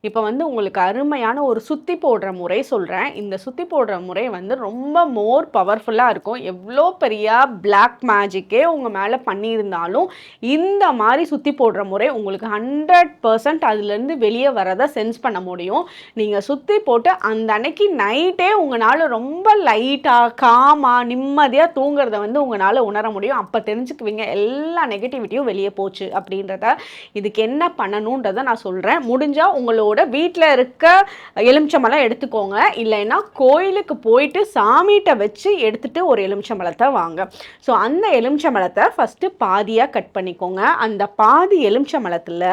இப்போ வந்து உங்களுக்கு அருமையான ஒரு சுத்தி போடுற முறை சொல்கிறேன். இந்த சுத்தி போடுற முறை வந்து ரொம்ப மோர் பவர்ஃபுல்லாக இருக்கும். எவ்வளோ பெரிய பிளாக் மேஜிக்கே உங்கள் மேலே பண்ணியிருந்தாலும் இந்த மாதிரி சுத்தி போடுற முறை உங்களுக்கு 100% அதுலேருந்து வெளியே வரதை சென்ஸ் பண்ண முடியும். நீங்கள் சுத்தி போட்டு அந்த அன்னைக்கு நைட்டே உங்களால் ரொம்ப லைட்டாக காமாக நிம்மதியாக தூங்குறத வந்து உங்களால் உணர முடியும். அப்போ தெரிஞ்சுக்குவீங்க எல்லா நெகட்டிவிட்டியும் வெளியே போச்சு அப்படின்றத. இதுக்கு என்ன பண்ணணுன்றதை நான் சொல்கிறேன். முடிஞ்சால் உங்களோட வீட்டில் இருக்க எலுமிச்சம்பழம் எடுத்துக்கோங்க. இல்லைன்னா கோயிலுக்கு போயிட்டு சாமிகிட்ட வச்சு எடுத்துகிட்டு ஒரு எலுமிச்சம்பழத்தை வாங்க. ஸோ அந்த எலுமிச்சம்பழத்தை ஃபஸ்ட்டு பாதியாக கட் பண்ணிக்கோங்க. அந்த பாதி எலுமிச்சம்பழத்தில்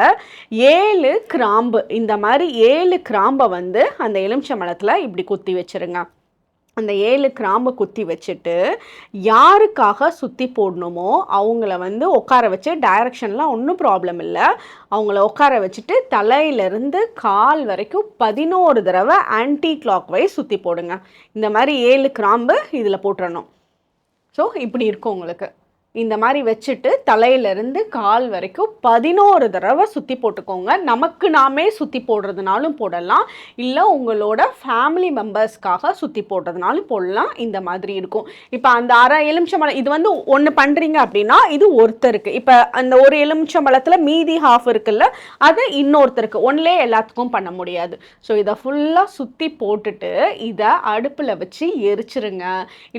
7 கிராம்பு, இந்த மாதிரி 7 கிராம்பை வந்து அந்த எலுமிச்சம்பழத்தில் இப்படி குத்தி வச்சுருங்க. அந்த 7 கிராம்பை குத்தி வச்சுட்டு யாருக்காக சுற்றி போடணுமோ அவங்கள வந்து உட்கார வச்சு, டைரக்ஷன்லாம் ஒன்றும் ப்ராப்ளம் இல்லை, அவங்கள உட்கார வச்சுட்டு தலையிலேருந்து கால் வரைக்கும் 11 தடவை ஆன்டி கிளாக் வைஸ் சுற்றி போடுங்க. இந்த மாதிரி 7 கிராம்பு இதில் போட்டுறணும். ஸோ இப்படி இருக்கும் உங்களுக்கு. இந்த மாதிரி வச்சுட்டு தலையிலேருந்து கால் வரைக்கும் 11 தடவை சுற்றி போட்டுக்கோங்க. நமக்கு நாமே சுற்றி போடுறதுனாலும் போடலாம், இல்லை உங்களோட ஃபேமிலி மெம்பர்ஸ்க்காக சுற்றி போடுறதுனாலும் போடலாம். இந்த மாதிரி இருக்கும். இப்போ அந்த அரை எலுமிச்சம்பழம் இது வந்து ஒன்று பண்ணுறீங்க அப்படின்னா இது ஒருத்தருக்கு. இப்போ அந்த ஒரு எலுமிச்சம்பழத்தில் மீதி ஹாஃப் இருக்குல்ல, அதை இன்னொருத்தருக்கு ஒன்லே எல்லாத்துக்கும் பண்ண முடியாது. ஸோ இதை ஃபுல்லாக சுற்றி போட்டுட்டு இதை அடுப்பில் வச்சு எரிச்சிருங்க.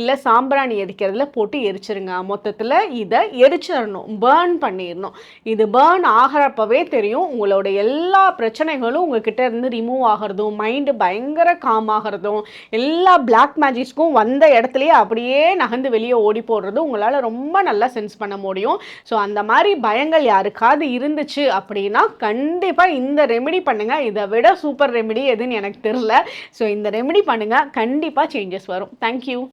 இல்லை சாம்பிராணி எரிக்கிறதுல போட்டு எரிச்சிருங்க. மொத்தத்தில் இதை எரிச்சிடணும், பேர்ன் பண்ணிடணும். இது பேர்ன் ஆகிறப்பவே தெரியும் உங்களோட எல்லா பிரச்சனைகளும் உங்ககிட்ட இருந்து ரிமூவ் ஆகிறதும், மைண்டு பயங்கர காம் ஆகிறதும், எல்லா பிளாக் மேஜிக்ஸ்க்கும் வந்த இடத்துலையே அப்படியே நகர்ந்து வெளியே ஓடி போடுறதும் உங்களால் ரொம்ப நல்லா சென்ஸ் பண்ண முடியும். ஸோ அந்த மாதிரி பயங்கள் யாருக்காவது இருந்துச்சு அப்படின்னா கண்டிப்பாக இந்த ரெமெடி பண்ணுங்கள். இதை விட சூப்பர் ரெமெடி எதுன்னு எனக்கு தெரியல. ஸோ இந்த ரெமெடி பண்ணுங்கள், கண்டிப்பாக சேஞ்சஸ் வரும். தேங்க்யூ.